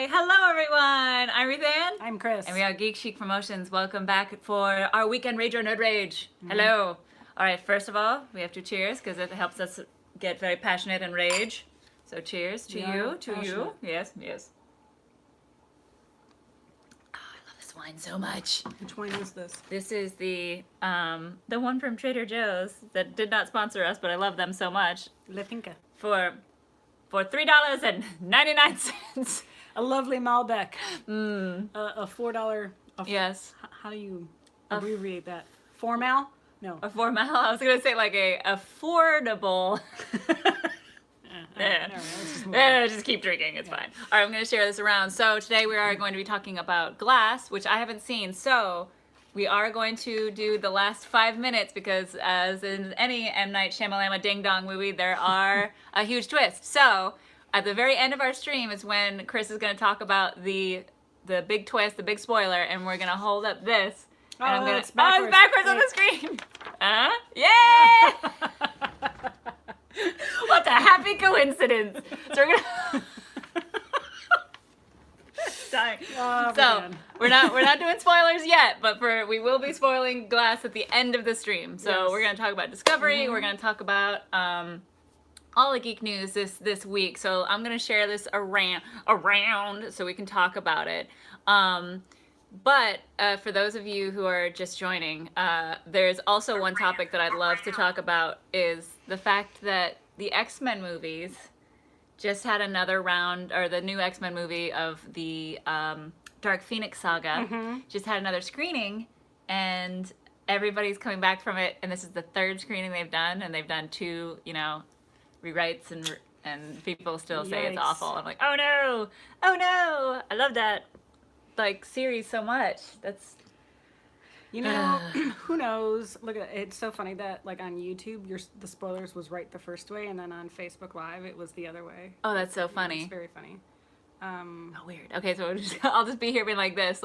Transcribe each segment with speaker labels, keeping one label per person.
Speaker 1: Hello everyone! I'm Ruthann.
Speaker 2: I'm Chris.
Speaker 1: And we are GeekChic Promotions. Welcome back for our weekend Rage or Nerd Rage. Hello. Alright, first of all, we have to cheers because it helps us get very passionate and rage. So cheers to you, to you. Yes, yes. Oh, I love this wine so much.
Speaker 2: Which wine is this?
Speaker 1: This is the one from Trader Joe's that did not sponsor us, but I love them so much.
Speaker 2: La Finca.
Speaker 1: For $3.99.
Speaker 2: A lovely Malbec. A $4.
Speaker 1: Yes.
Speaker 2: How do you abbreviate that? Formal? No.
Speaker 1: A formal. I was gonna say like a affordable. Just keep drinking. It's fine. All right, I'm gonna share this around. So today we are going to be talking about Glass, which I haven't seen. So we are going to do the last 5 minutes because, as in any M. Night Shyamalama Ding Dong movie, there are a huge twist. So at the very end of our stream is when Chris is going to talk about the big twist, the big spoiler, and we're going to hold up this. And I'm gonna,
Speaker 2: it's backwards.
Speaker 1: it's backwards on the screen. Yay! What a happy coincidence. So we're gonna. Dying.
Speaker 2: Oh,
Speaker 1: so
Speaker 2: man.
Speaker 1: we're not doing spoilers yet, but we will be spoiling Glass at the end of the stream. So we're gonna talk about Discovery. We're gonna talk about all the geek news this week. So I'm gonna share this around so we can talk about it. But for those of you who are just joining, there's also one topic that I'd love to talk about is the fact that the X-Men movies just had another round, or the new X-Men movie of the Dark Phoenix saga just had another screening, and everybody's coming back from it, and this is the third screening they've done, and they've done 2, rewrites, and people still say it's awful. I'm like, oh no, I love that series so much. That's
Speaker 2: who knows? Look at it. It's so funny that on YouTube, the spoilers was right the first way, and then on Facebook Live, it was the other way.
Speaker 1: Oh, that's so funny.
Speaker 2: It's very funny.
Speaker 1: Oh, weird. Okay, so I'll just be here being like this,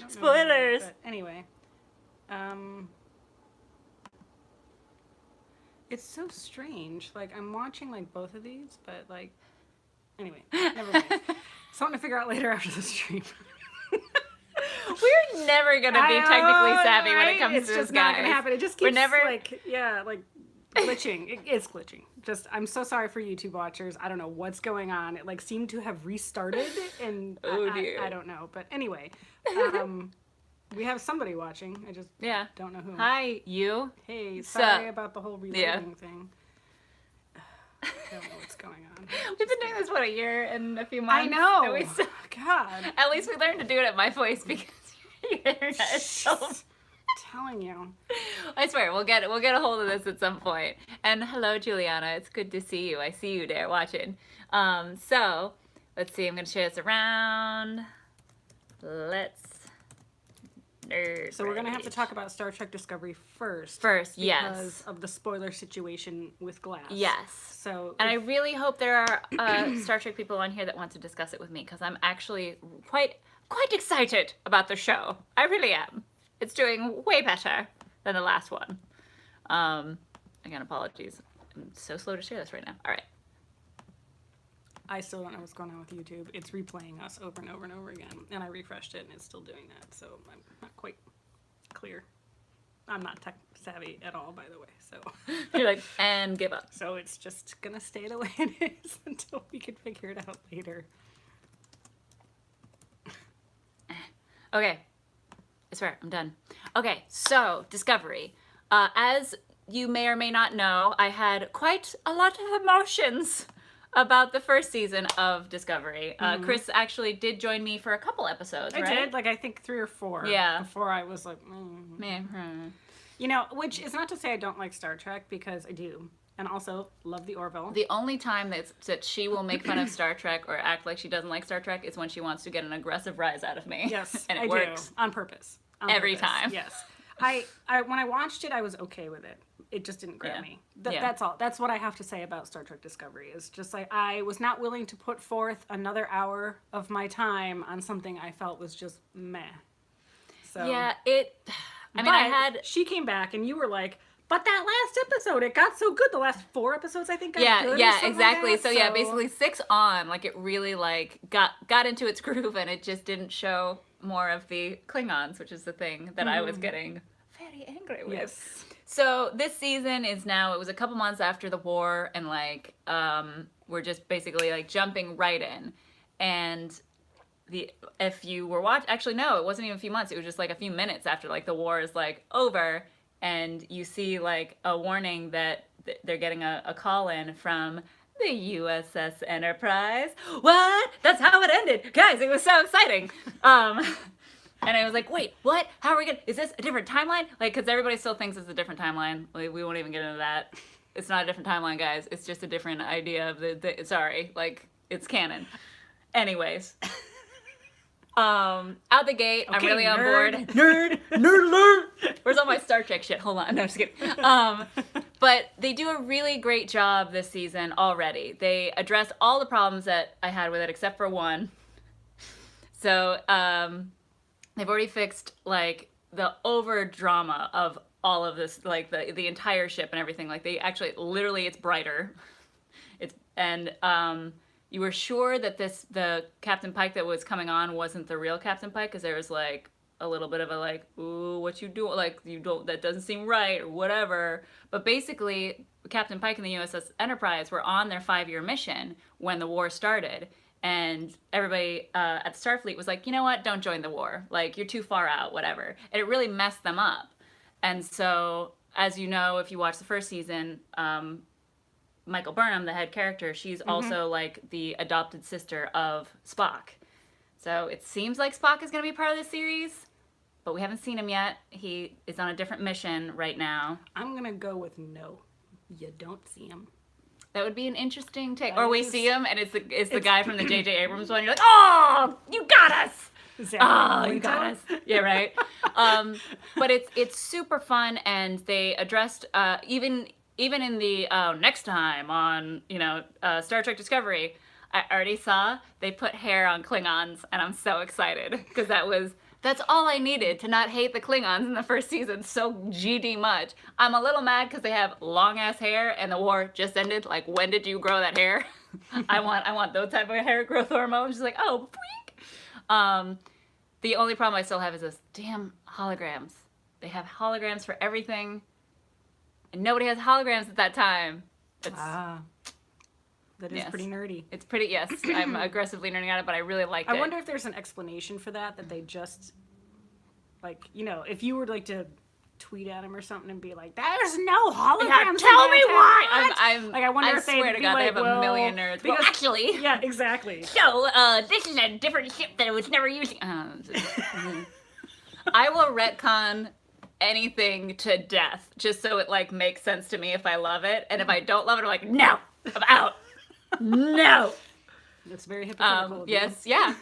Speaker 1: spoilers.
Speaker 2: But anyway, it's so strange. I'm watching both of these, but anyway, never mind. Something to figure out later after the stream.
Speaker 1: We're never gonna be technically savvy when it comes to this, guys.
Speaker 2: It's just not gonna happen. It just keeps glitching. It's glitching. I'm so sorry for YouTube watchers. I don't know what's going on. It seemed to have restarted, and I don't know. But anyway, we have somebody watching. I just don't know who.
Speaker 1: Hi, you.
Speaker 2: Hey, sorry about the whole reloading thing. I don't know what's going on.
Speaker 1: We've been doing this, a year and a few months?
Speaker 2: I know.
Speaker 1: And
Speaker 2: God.
Speaker 1: At least we learned to do it at my voice because your internet is so...
Speaker 2: telling you.
Speaker 1: I swear, we'll get a hold of this at some point. And hello, Juliana. It's good to see you. I see you there watching. So, let's see. I'm going to share this around.
Speaker 2: So we're going to have to talk about Star Trek Discovery first.
Speaker 1: Yes.
Speaker 2: Because of the spoiler situation with Glass.
Speaker 1: Yes.
Speaker 2: So,
Speaker 1: and I really hope there are Star Trek people on here that want to discuss it with me, because I'm actually quite excited about the show. I really am. It's doing way better than the last one. Again, apologies. I'm so slow to share this right now. All right.
Speaker 2: I still don't know what's going on with YouTube. It's replaying us over and over and over again. And I refreshed it, and it's still doing that. So I'm not quite clear. I'm not tech savvy at all, by the way. So
Speaker 1: you're like, and give up.
Speaker 2: So it's just going to stay the way it is until we can figure it out later.
Speaker 1: Okay. I swear, I'm done. Okay, so Discovery. As you may or may not know, I had quite a lot of emotions about the first season of Discovery. Chris actually did join me for a couple episodes, right?
Speaker 2: I did, I think 3 or 4.
Speaker 1: Yeah.
Speaker 2: Before I was like, which is not to say I don't like Star Trek, because I do. And also love the Orville.
Speaker 1: The only time that she will make fun of Star Trek or act like she doesn't like Star Trek is when she wants to get an aggressive rise out of me.
Speaker 2: Yes,
Speaker 1: and it works.
Speaker 2: On purpose.
Speaker 1: Every time.
Speaker 2: Yes. I when I watched it, I was okay with it. It just didn't grab me. That's all. That's what I have to say about Star Trek Discovery. Is just I was not willing to put forth another hour of my time on something I felt was just meh. So
Speaker 1: yeah, I had.
Speaker 2: She came back and you were like, But that last episode, it got so good. The last 4 episodes, I think, got good.
Speaker 1: Yeah, exactly.
Speaker 2: Like that,
Speaker 1: so yeah, basically 6 on, like it really like got into its groove, and it just didn't show more of the Klingons, which is the thing that I was getting very angry with.
Speaker 2: Yes.
Speaker 1: So this season is now, it was a couple months after the war, and like we're just basically like jumping right in. And if you were actually no, it wasn't even a few months, it was just like a few minutes after like the war is like over, and you see like a warning that they're getting a call in from the USS Enterprise. What? That's how it ended. Guys, it was so exciting. And I was like, wait, what? How are we gonna, is this a different timeline? Like, because everybody still thinks it's a different timeline. Like, we won't even get into that. It's not a different timeline, guys. It's just a different idea of sorry, like, it's canon. Anyways. Out the gate, okay, I'm really on board. Nerd alert! Where's all my Star Trek shit? Hold on, no, I'm just kidding. But they do a really great job this season already. They address all the problems that I had with it, except for one. So, they've already fixed, like, the over drama of all of this, like, the entire ship and everything. Like, they actually, literally, it's brighter. You were sure that the Captain Pike that was coming on wasn't the real Captain Pike, because there was, like, a little bit of a, like, ooh, what you doing? Like, that doesn't seem right, or whatever. But basically, Captain Pike and the USS Enterprise were on their 5-year mission when the war started. And everybody at Starfleet was like, you know what? Don't join the war. Like, you're too far out, whatever. And it really messed them up. And so, as you know, if you watch the first season, Michael Burnham, the head character, she's also like the adopted sister of Spock. So it seems like Spock is going to be part of the series, but we haven't seen him yet. He is on a different mission right now.
Speaker 2: I'm going to go with no. You don't see him.
Speaker 1: That would be an interesting take. Or we see him, and it's the guy from the J.J. Abrams one. You're like, oh, you got us. Exactly. Oh, you got us. Yeah, right. But it's super fun, and they addressed even in the next time on Star Trek Discovery, I already saw they put hair on Klingons, and I'm so excited because that's all I needed to not hate the Klingons in the first season so GD much. I'm a little mad because they have long ass hair and the war just ended. Like, when did you grow that hair? I want those type of hair growth hormones. Just like, oh, freak. The only problem I still have is those damn holograms. They have holograms for everything, and nobody has holograms at that time.
Speaker 2: That is pretty nerdy.
Speaker 1: It's pretty, yes. I'm aggressively nerding on it, but I really liked it.
Speaker 2: I wonder if there's an explanation for that they just, like, if you were like to tweet at him or something and be like, "There's no holograms."
Speaker 1: Yeah, tell me why.
Speaker 2: I wonder if
Speaker 1: swear to God, they have a million nerds.
Speaker 2: Because,
Speaker 1: well, actually,
Speaker 2: yeah, exactly.
Speaker 1: So, this is a different ship that it was never using. I will retcon anything to death just so it like makes sense to me if I love it, and if I don't love it, I'm like, no, I'm out. No.
Speaker 2: That's very hypocritical.
Speaker 1: Yes, yeah.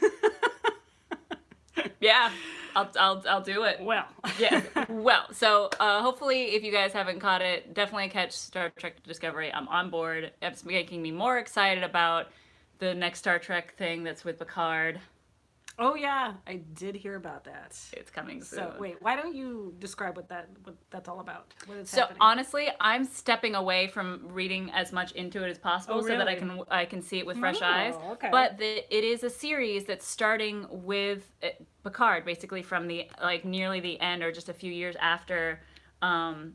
Speaker 1: Yeah. I'll do it.
Speaker 2: Well.
Speaker 1: Yeah. Well, so hopefully if you guys haven't caught it, definitely catch Star Trek Discovery. I'm on board. It's making me more excited about the next Star Trek thing that's with Picard.
Speaker 2: Oh yeah, I did hear about that.
Speaker 1: It's coming soon.
Speaker 2: So wait, why don't you describe what that's all about? What is
Speaker 1: happening?
Speaker 2: So
Speaker 1: honestly, I'm stepping away from reading as much into it as possible so that I can see it with fresh eyes. Okay. But it is a series that's starting with Picard, basically from the nearly the end or just a few years after. What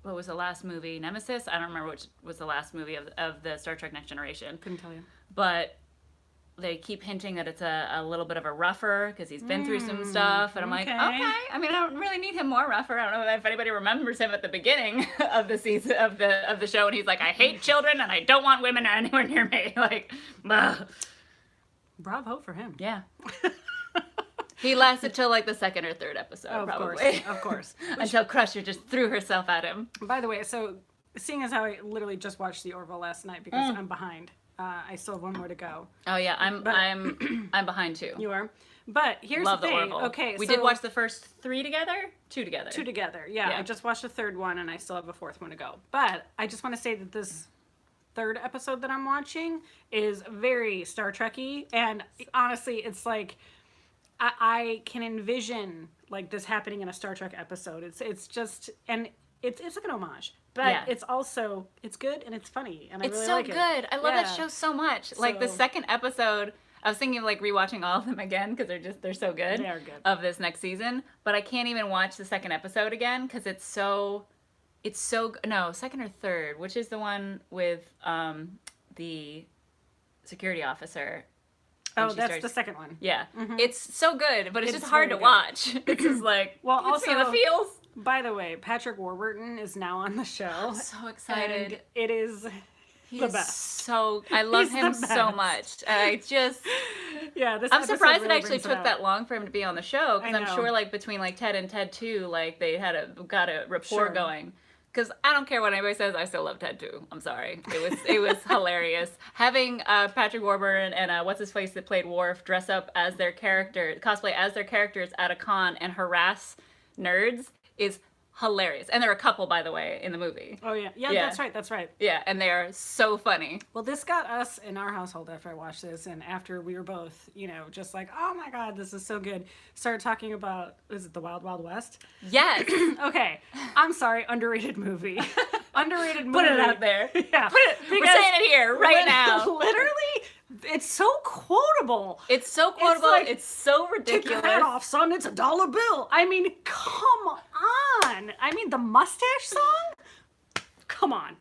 Speaker 1: was the last movie? Nemesis? I don't remember which was the last movie of the Star Trek Next Generation.
Speaker 2: Couldn't tell you.
Speaker 1: But they keep hinting that it's a little bit of a rougher because he's been through some stuff, and I'm like, okay. I mean, I don't really need him more rougher. I don't know if anybody remembers him at the beginning of the season of the show, and he's like, I hate children and I don't want women anywhere near me. Like, ugh.
Speaker 2: Bravo for him.
Speaker 1: Yeah. He lasted till like the second or third episode, probably.
Speaker 2: Of course.
Speaker 1: Until Crusher just threw herself at him.
Speaker 2: By the way, so seeing as how I literally just watched The Orville last night because I'm behind. I still have one more to go.
Speaker 1: Oh yeah, I'm behind too.
Speaker 2: You are, but here's the thing.
Speaker 1: Orville. Okay, we did watch the first 3 together, 2 together.
Speaker 2: 2 together. Yeah, I just watched the 3rd one, and I still have a 4th one to go. But I just want to say that this 3rd episode that I'm watching is very Star Trek-y, and honestly, it's like I can envision like this happening in a Star Trek episode. It's just, and it's like an homage, but it's also it's good and it's funny, and I really like it.
Speaker 1: It's so good. I love that show so much. Like the second episode, I was thinking of like rewatching all of them again because they're so good.
Speaker 2: They are good.
Speaker 1: Of this next season, but I can't even watch the second episode again because it's so no, second or third, which is the one with the security officer.
Speaker 2: Oh, that's the second one.
Speaker 1: Yeah, it's so good, but it's just hard to watch. It's just like
Speaker 2: also
Speaker 1: the feels.
Speaker 2: By the way, Patrick Warburton is now on the show.
Speaker 1: I'm so excited.
Speaker 2: And it is the best.
Speaker 1: So I love him so much. I'm surprised it actually took that long for him to be on the show because I'm sure like between like Ted and Ted 2, like they got a rapport going. Because I don't care what anybody says, I still love Ted 2. I'm sorry, it was hilarious having Patrick Warburton and what's his face that played Worf dress up as their cosplay as their characters at a con and harass nerds is hilarious. And they're a couple, by the way, in the movie.
Speaker 2: Oh, yeah. Yeah, that's right.
Speaker 1: Yeah, and they are so funny.
Speaker 2: Well, this got us in our household after I watched this, and after we were both, just like, oh my God, this is so good. Started talking about, is it The Wild Wild West?
Speaker 1: Yes.
Speaker 2: Okay. I'm sorry, underrated movie. Underrated movie.
Speaker 1: Put it out there.
Speaker 2: Yeah.
Speaker 1: We're saying it here right now.
Speaker 2: Literally, it's so quotable.
Speaker 1: It's so quotable. It's so ridiculous.
Speaker 2: Take your hat off, son. It's $1 bill. I mean, come on. I mean, the mustache song? Come on,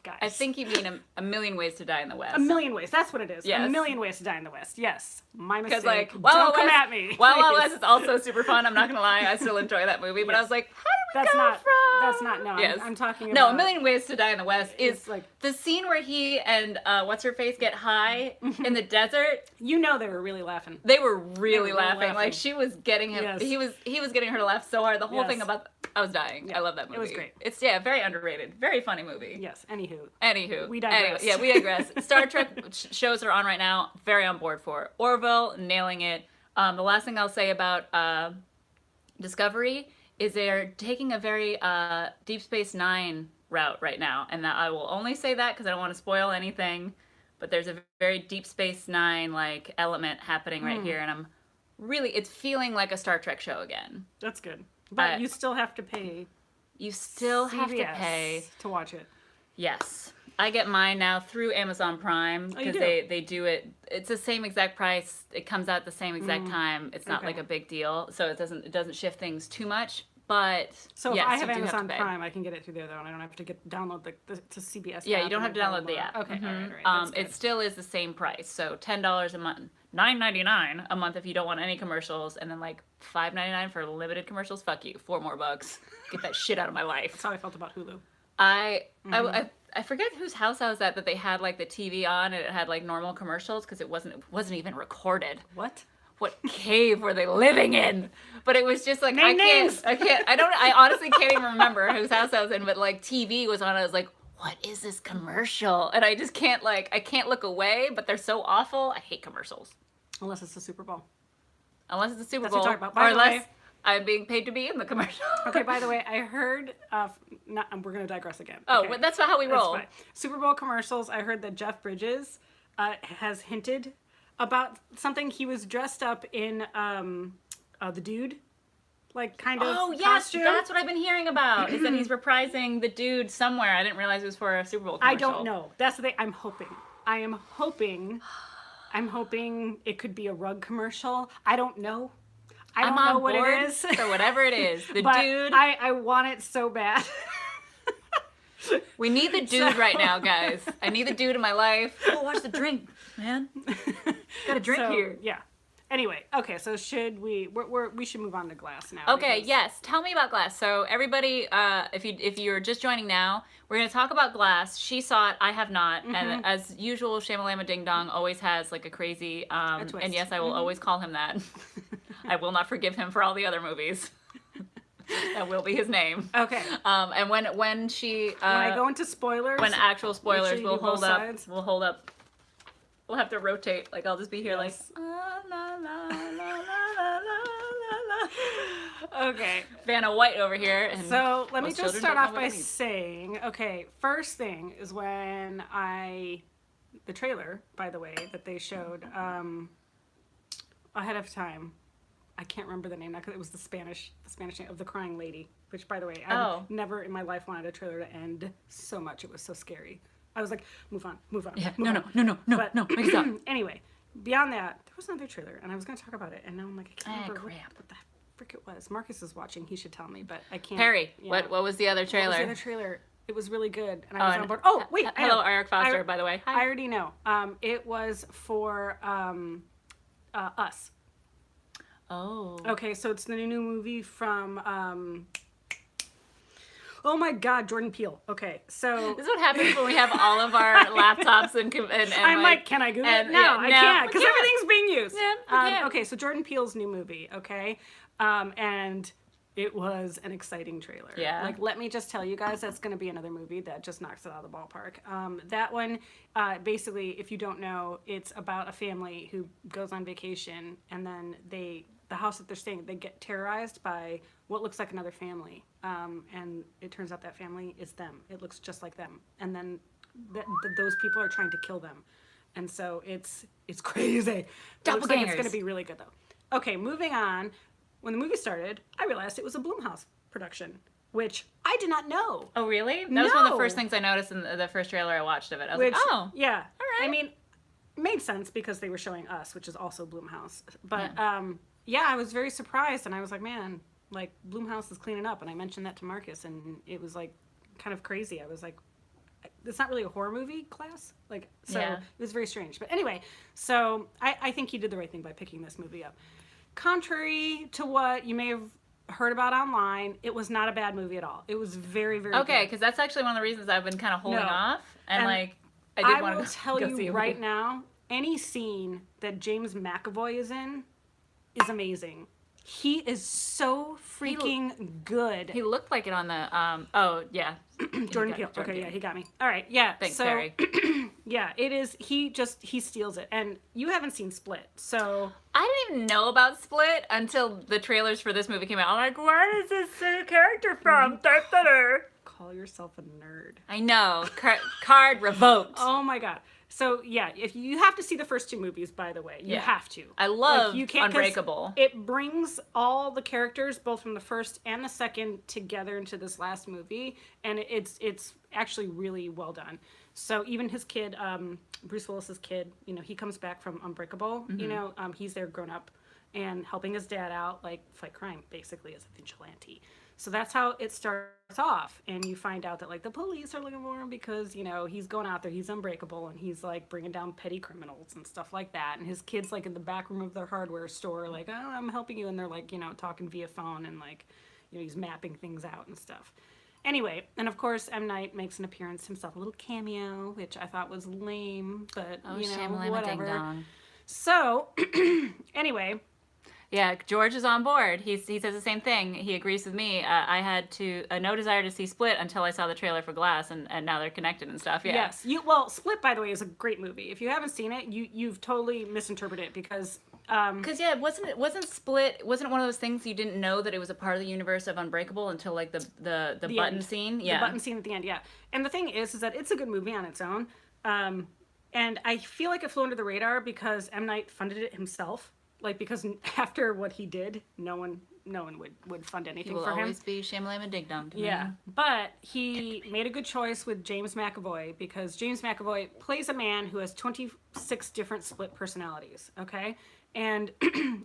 Speaker 2: guys.
Speaker 1: I think you mean a Million Ways to Die in the West.
Speaker 2: A Million Ways. That's what it is.
Speaker 1: Yes.
Speaker 2: A Million Ways to Die in the West. Yes. My mistake.
Speaker 1: Because like,
Speaker 2: don't come at me.
Speaker 1: Wild Wild West is also super fun. I'm not gonna lie. I still enjoy that movie. But I was like, how did we go from?
Speaker 2: That's not. No.
Speaker 1: Yes.
Speaker 2: I'm talking about.
Speaker 1: No, A Million Ways to Die in the West is
Speaker 2: like
Speaker 1: the scene where he and what's her face get high in the desert.
Speaker 2: You know they were really laughing.
Speaker 1: They were really laughing. Like she was getting him.
Speaker 2: Yes.
Speaker 1: He was getting her to laugh so hard. The whole thing about. I was dying.
Speaker 2: Yeah.
Speaker 1: I love that movie.
Speaker 2: It was great.
Speaker 1: It's very underrated. Very funny movie.
Speaker 2: Yes.
Speaker 1: Anywho.
Speaker 2: We digress.
Speaker 1: Anyway, we digress. Star Trek shows are on right now. Very on board for Orville, nailing it. The last thing I'll say about Discovery is they're taking a very Deep Space Nine route right now, and that I will only say that because I don't want to spoil anything. But there's a very Deep Space Nine like element happening right here, and it's feeling like a Star Trek show again.
Speaker 2: That's good. But you still have to pay.
Speaker 1: You still have to
Speaker 2: CBS
Speaker 1: pay
Speaker 2: to watch it.
Speaker 1: Yes. I get mine now through Amazon Prime because they do it. It's the same exact price. It comes out at the same exact time. It's not like a big deal, so it doesn't shift things too much. But
Speaker 2: so if I have Amazon Prime, I can get it through there though, and I don't have to download the CBS.
Speaker 1: Yeah, you don't have to download the app.
Speaker 2: Okay, all right.
Speaker 1: It still is the same price. So $10 a month, $9.99 a month if you don't want any commercials, and then like $5.99 for limited commercials. Fuck you, $4 more. Get that shit out of my life.
Speaker 2: That's how I felt about Hulu.
Speaker 1: I forget whose house I was at that they had like the TV on and it had like normal commercials because it wasn't even recorded. What cave were they living in? But it was just like I honestly can't even remember whose house I was in, but like TV was on. I was like, what is this commercial? And I just can't I can't look away, but they're so awful. I hate commercials.
Speaker 2: Unless it's the Super Bowl.
Speaker 1: Unless it's the Super
Speaker 2: That's
Speaker 1: Bowl.
Speaker 2: what you're talking about. By the way,
Speaker 1: I'm being paid to be in the commercial.
Speaker 2: Okay, by the way, I heard, we're going to digress again.
Speaker 1: Oh,
Speaker 2: okay.
Speaker 1: But that's not how we roll.
Speaker 2: Super Bowl commercials, I heard that Jeff Bridges has hinted about something. He was dressed up in the Dude, like kind of costume.
Speaker 1: That's what I've been hearing about, is that he's reprising the Dude somewhere. I didn't realize it was for a Super Bowl commercial.
Speaker 2: I don't know. That's the thing. I'm hoping it could be a rug commercial. I don't know. I don't know what it is.
Speaker 1: For whatever it is. The
Speaker 2: but
Speaker 1: Dude.
Speaker 2: I want it so bad.
Speaker 1: We need the Dude right now, guys. I need the Dude in my life. Oh, watch the drink, man. Got a drink here.
Speaker 2: Yeah. Anyway, okay, so should we should move on to Glass now.
Speaker 1: Okay, yes. Tell me about Glass. So everybody, if you're just joining now, we're going to talk about Glass. She saw it, I have not. And as usual, Shamalama Ding Dong always has like a crazy,
Speaker 2: a twist.
Speaker 1: And yes, I will always call him that. I will not forgive him for all the other movies. That will be his name.
Speaker 2: Okay.
Speaker 1: And when I
Speaker 2: go into spoilers,
Speaker 1: when actual spoilers,
Speaker 2: we'll hold
Speaker 1: up. We'll have to rotate. Like I'll just be here, like la la la la la la la.
Speaker 2: Okay.
Speaker 1: Vanna White over here. And
Speaker 2: so let me just start off by saying, okay, first thing is when the trailer, by the way, that they showed ahead of time. I can't remember the name now because it was the Spanish name of the crying lady. Which, by the way, I never in my life wanted a trailer to end so much. It was so scary. I was like, move on.
Speaker 1: Yeah.
Speaker 2: Move on.
Speaker 1: No. Make it stop.
Speaker 2: Anyway, beyond that, there was another trailer, and I was going to talk about it, and now I'm like, I can't remember what the frick it was. Marcus is watching; he should tell me, but I can't.
Speaker 1: Perry, what was the other trailer?
Speaker 2: What was the other trailer? It was really good, and I was on board. Oh, wait!
Speaker 1: Hello, Eric Foster, by the way. Hi.
Speaker 2: I already know. It was for Us.
Speaker 1: Oh.
Speaker 2: Okay, so it's the new movie from. Oh my God, Jordan Peele. Okay, so
Speaker 1: this is what happens when we have all of our laptops and
Speaker 2: I'm like, can I Google it? No, I can't because everything's being used.
Speaker 1: Yeah,
Speaker 2: okay, so Jordan Peele's new movie. Okay, and it was an exciting trailer.
Speaker 1: Yeah.
Speaker 2: Like, let me just tell you guys, that's going to be another movie that just knocks it out of the ballpark. That one, basically, if you don't know, it's about a family who goes on vacation and then the house that they're staying, they get terrorized by what looks like another family. And it turns out that family is them. It looks just like them. And then those people are trying to kill them. And so it's crazy. It looks like it's going to be really good, though. Okay, moving on. When the movie started, I realized it was a Blumhouse production, which I did not know.
Speaker 1: Oh, really? That was one of the first things I noticed in the first trailer I watched of it. I was like, oh.
Speaker 2: Yeah.
Speaker 1: All right.
Speaker 2: I mean, it made sense because they were showing Us, which is also Blumhouse. But, yeah, I was very surprised, and I was like, man, like, Blumhouse is cleaning up. And I mentioned that to Marcus, and it was, like, kind of crazy. I was like, it's not really a horror movie class. Like, so it was very strange. But anyway, so I think he did the right thing by picking this movie up. Contrary to what you may have heard about online, it was not a bad movie at all. It was very, very
Speaker 1: okay,
Speaker 2: good.
Speaker 1: because that's actually one of the reasons I've been kind of holding off. And like, I did want to
Speaker 2: will tell you right now, any scene that James McAvoy is in is amazing. He is so freaking good.
Speaker 1: He looked like it on the,
Speaker 2: Jordan Peele. Okay, yeah, he got me. All right, yeah.
Speaker 1: Thanks,
Speaker 2: so,
Speaker 1: Perry.
Speaker 2: Yeah, it is. He steals it. And you haven't seen Split, so.
Speaker 1: I didn't even know about Split until the trailers for this movie came out. I'm like, where is this character from?
Speaker 2: Call yourself a nerd.
Speaker 1: I know. Card revoked.
Speaker 2: Oh my God. So yeah, if you have to see the first two movies, by the way, you have to.
Speaker 1: I love Unbreakable.
Speaker 2: It brings all the characters, both from the first and the second, together into this last movie, and it's actually really well done. So even his kid, Bruce Willis's kid, you know, he comes back from Unbreakable. Mm-hmm. You know, he's there grown up and helping his dad out, like fight crime, basically as a vigilante. So that's how it starts off, and you find out that like the police are looking for him because, you know, he's going out there, he's unbreakable, and he's like bringing down petty criminals and stuff like that. And his kid's like in the back room of their hardware store, like, oh, I'm helping you, and they're like, you know, talking via phone and like, you know, he's mapping things out and stuff. Anyway, and of course M. Night makes an appearance himself, a little cameo, which I thought was lame, but you know, whatever. So anyway.
Speaker 1: Yeah, George is on board. He says the same thing. He agrees with me. I had no desire to see Split until I saw the trailer for Glass, and now they're connected and stuff. Yeah.
Speaker 2: Yes. Split, by the way, is a great movie. If you haven't seen it, you've totally misinterpreted it because.
Speaker 1: Wasn't Split one of those things you didn't know that it was a part of the universe of Unbreakable until like the button
Speaker 2: end.
Speaker 1: scene?
Speaker 2: Yeah. The button scene at the end. Yeah. And the thing is that it's a good movie on its own, and I feel like it flew under the radar because M. Night funded it himself. Like, because after what he did, no one would fund anything for him.
Speaker 1: He will always be Shyamalama Ding Dong to me.
Speaker 2: Yeah, but he made a good choice with James McAvoy because James McAvoy plays a man who has 26 different split personalities, okay? And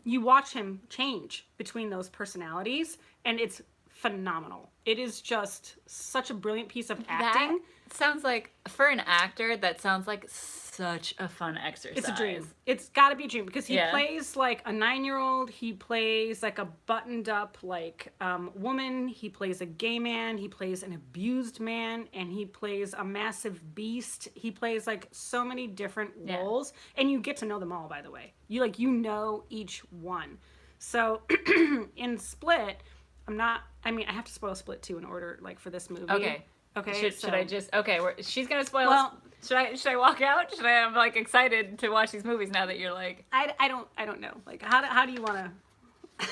Speaker 2: you watch him change between those personalities, and it's phenomenal. It is just such a brilliant piece of acting.
Speaker 1: That sounds like, for an actor, that sounds like such a fun exercise.
Speaker 2: It's a dream. It's got to be a dream because he plays like a 9-year-old. He plays like a buttoned up like woman. He plays a gay man. He plays an abused man, and he plays a massive beast. He plays like so many different roles, and you get to know them all. By the way, you know each one. So in Split, I have to spoil Split 2 in order like for this movie.
Speaker 1: Okay. Should I just? Okay, she's gonna spoil. Well, should I walk out? I'm like excited to watch these movies now that you're like.
Speaker 2: I don't know. Like how do you want to?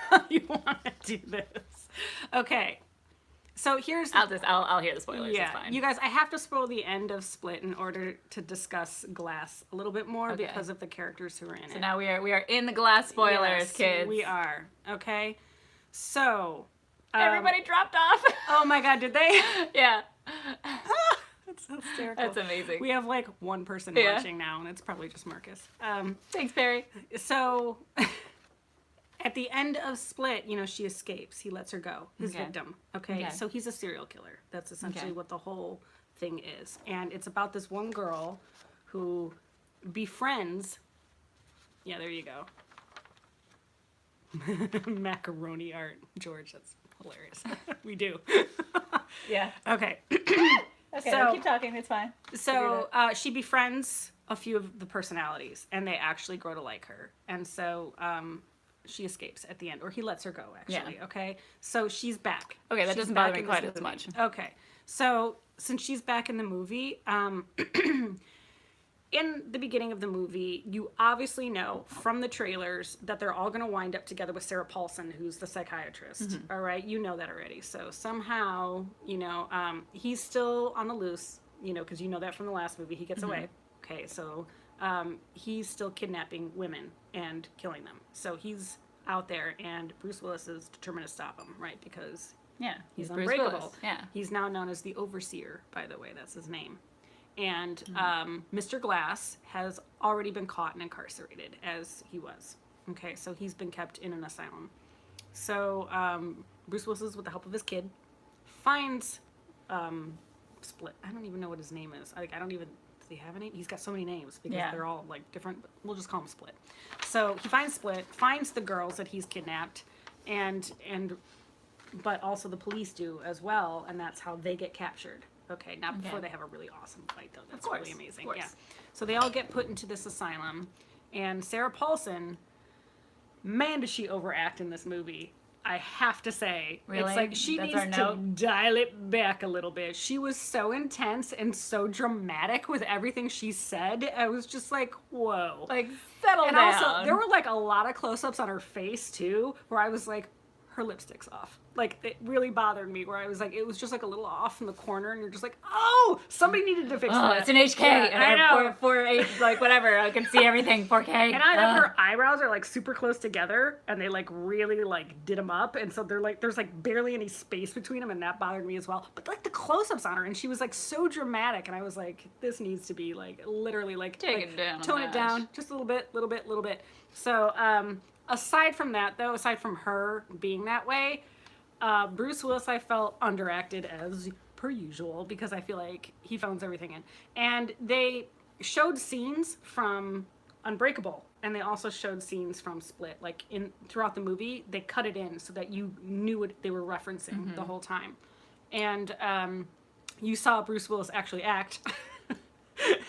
Speaker 2: How do you want to do this? Okay. So here's
Speaker 1: I'll hear the spoilers.
Speaker 2: yeah,
Speaker 1: It's fine.
Speaker 2: you guys, I have to spoil the end of Split in order to discuss Glass a little bit more because of the characters who are in it.
Speaker 1: So now we are in the Glass spoilers,
Speaker 2: Yes,
Speaker 1: kids.
Speaker 2: we are. Okay. So
Speaker 1: Everybody dropped off.
Speaker 2: oh my god, did they?
Speaker 1: Yeah.
Speaker 2: That's hysterical.
Speaker 1: That's amazing.
Speaker 2: We have like one person watching now, and it's probably just Marcus.
Speaker 1: Thanks, Perry.
Speaker 2: So at the end of Split, you know, she escapes. He lets her go. His victim. Okay? So he's a serial killer. That's essentially what the whole thing is. And it's about this one girl who befriends. Yeah, there you go. Macaroni art, George. That's hilarious. We do.
Speaker 1: Yeah.
Speaker 2: Okay.
Speaker 1: Okay,
Speaker 2: So-
Speaker 1: keep talking. It's fine.
Speaker 2: So she befriends a few of the personalities, and they actually grow to like her. And so she escapes at the end, or he lets her go. Actually,
Speaker 1: Yeah.
Speaker 2: okay. So she's back.
Speaker 1: Okay, that
Speaker 2: She's
Speaker 1: doesn't bother
Speaker 2: back
Speaker 1: me
Speaker 2: in
Speaker 1: quite
Speaker 2: this
Speaker 1: as
Speaker 2: movie.
Speaker 1: much.
Speaker 2: Okay. So since she's back in the movie, in the beginning of the movie, you obviously know from the trailers that they're all going to wind up together with Sarah Paulson, who's the psychiatrist. All right, you know that already. So somehow, you know, he's still on the loose, you know, because you know that from the last movie. He gets away. Okay, so he's still kidnapping women and killing them. So he's out there, and Bruce Willis is determined to stop him, right? Because
Speaker 1: Yeah.
Speaker 2: he's
Speaker 1: Bruce
Speaker 2: unbreakable.
Speaker 1: Willis. Yeah.
Speaker 2: He's now known as the Overseer, by the way. That's his name. And Mr. Glass has already been caught and incarcerated, as he was. Okay, so he's been kept in an asylum. So Bruce Willis, with the help of his kid, finds Split. I don't even know what his name is. I don't even... Does he have a name? He's got so many names because they're all like different. But we'll just call him Split. So he finds Split, finds the girls that he's kidnapped, but also the police do as well, and that's how they get captured. Okay, not before they have a really awesome fight, though. That's really amazing. Yeah. So they all get put into this asylum, and Sarah Paulson, man, does she overact in this movie. I have to say.
Speaker 1: Really?
Speaker 2: It's like she
Speaker 1: That's
Speaker 2: needs
Speaker 1: our
Speaker 2: to
Speaker 1: note?
Speaker 2: dial it back a little bit. She was so intense and so dramatic with everything she said. I was just like, whoa.
Speaker 1: Like, settle
Speaker 2: And
Speaker 1: down.
Speaker 2: also, there were like a lot of close-ups on her face too, where I was like, her lipstick's off. Like, it really bothered me, where I was like, it was just like a little off in the corner, and you're just like, oh, somebody needed to fix
Speaker 1: Oh,
Speaker 2: that.
Speaker 1: it's an HK.
Speaker 2: Yeah, I know.
Speaker 1: 4.8, like whatever. I can see everything. 4K.
Speaker 2: And her eyebrows are like super close together, and they like really like did them up, and so they're like, there's like barely any space between them, and that bothered me as well. But like the close-ups on her, and she was like so dramatic, and I was like, this needs to be like literally like
Speaker 1: Take it down a
Speaker 2: tone it
Speaker 1: notch.
Speaker 2: down just a little bit. So aside from that, though, aside from her being that way, Bruce Willis, I felt underacted as per usual, because I feel like he phones everything in. And they showed scenes from Unbreakable, and they also showed scenes from Split. Like throughout the movie, they cut it in so that you knew what they were referencing the whole time. And you saw Bruce Willis actually act.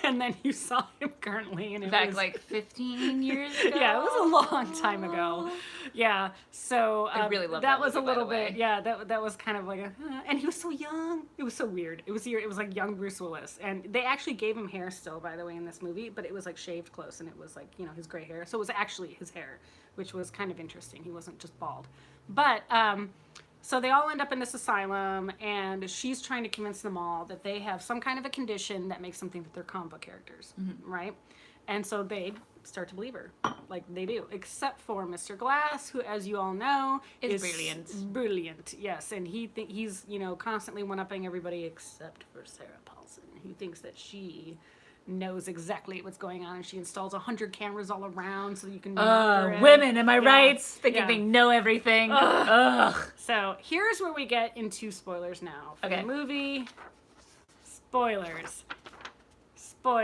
Speaker 2: And then you saw him currently, and it
Speaker 1: Back
Speaker 2: was
Speaker 1: like 15 years ago.
Speaker 2: yeah, it was a long time ago. Yeah, so
Speaker 1: I really love
Speaker 2: that
Speaker 1: that
Speaker 2: was a
Speaker 1: movie, by
Speaker 2: little
Speaker 1: the way.
Speaker 2: bit. Yeah, that was kind of like and he was so young. It was so weird. It was like young Bruce Willis, and they actually gave him hair still, by the way, in this movie, but it was like shaved close, and it was like, you know, his gray hair. So it was actually his hair, which was kind of interesting. He wasn't just bald, but so they all end up in this asylum, and she's trying to convince them all that they have some kind of a condition that makes them think that they're comic book characters, right? And so they start to believe her, like they do, except for Mr. Glass, who, as you all know,
Speaker 1: Is brilliant.
Speaker 2: Brilliant, yes, and he's you know constantly one-upping everybody except for Sarah Paulson, who thinks that she knows exactly what's going on, and she installs 100 cameras all around so you can monitor it.
Speaker 1: Women, am I
Speaker 2: Yeah,
Speaker 1: right? Thinking
Speaker 2: yeah.
Speaker 1: they know everything. Ugh.
Speaker 2: So here's where we get into spoilers now. For
Speaker 1: Okay.
Speaker 2: the movie, spoilers. All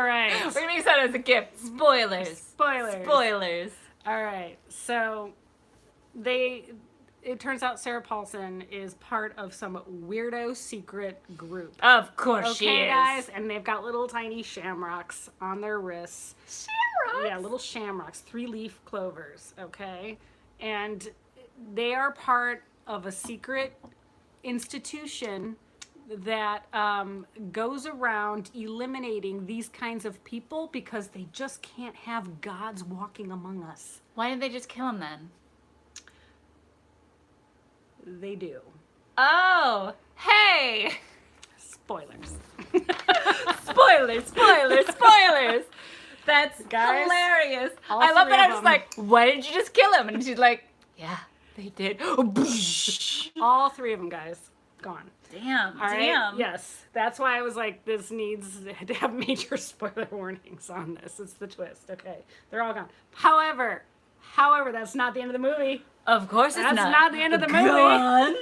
Speaker 2: right.
Speaker 1: We're gonna use that as a gift. Spoilers.
Speaker 2: Spoilers. All right. So it turns out Sarah Paulson is part of some weirdo secret group.
Speaker 1: Of course she
Speaker 2: Okay,
Speaker 1: is.
Speaker 2: guys, and they've got little tiny shamrocks on their wrists.
Speaker 1: Shamrocks?
Speaker 2: Yeah, little shamrocks, 3-leaf clovers, okay? And they are part of a secret institution that goes around eliminating these kinds of people because they just can't have gods walking among us.
Speaker 1: Why didn't they just kill him then?
Speaker 2: they do.
Speaker 1: Oh, hey!
Speaker 2: Spoilers.
Speaker 1: Spoilers! That's
Speaker 2: Guys,
Speaker 1: hilarious.
Speaker 2: all
Speaker 1: I love
Speaker 2: three
Speaker 1: that. I'm
Speaker 2: of
Speaker 1: just
Speaker 2: them.
Speaker 1: like, why did you just kill him? And she's like, yeah, they did.
Speaker 2: All 3 of them, guys, gone.
Speaker 1: Damn.
Speaker 2: All right?
Speaker 1: Damn.
Speaker 2: Yes. That's why I was like, this needs to have major spoiler warnings on this. It's the twist. Okay. They're all gone. However, that's not the end of the movie.
Speaker 1: Of course it's
Speaker 2: That's
Speaker 1: not.
Speaker 2: not the end of the movie.
Speaker 1: Go on.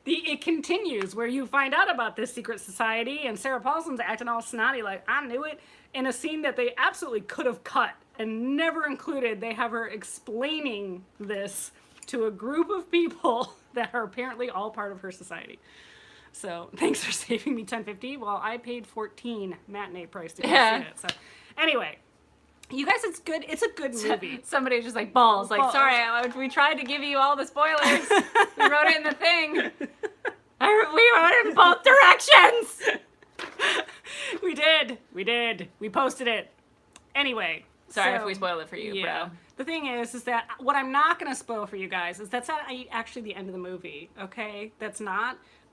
Speaker 2: It continues where you find out about this secret society, and Sarah Paulson's acting all snotty like, I knew it, in a scene that they absolutely could have cut and never included. They have her explaining this to a group of people that are apparently all part of her society. So thanks for saving me $10.50. Well, I paid $14 matinee price to go see it. So anyway, you guys, it's good. It's a good movie.
Speaker 1: Somebody's just like, balls. Like, sorry, we tried to give you all the spoilers. We wrote it in the thing. We wrote it in both directions.
Speaker 2: We did. We posted it. Anyway.
Speaker 1: Sorry if we spoil it for you, bro.
Speaker 2: The thing is that what I'm not going to spoil for you guys is that's not actually the end of the movie, okay? That's not.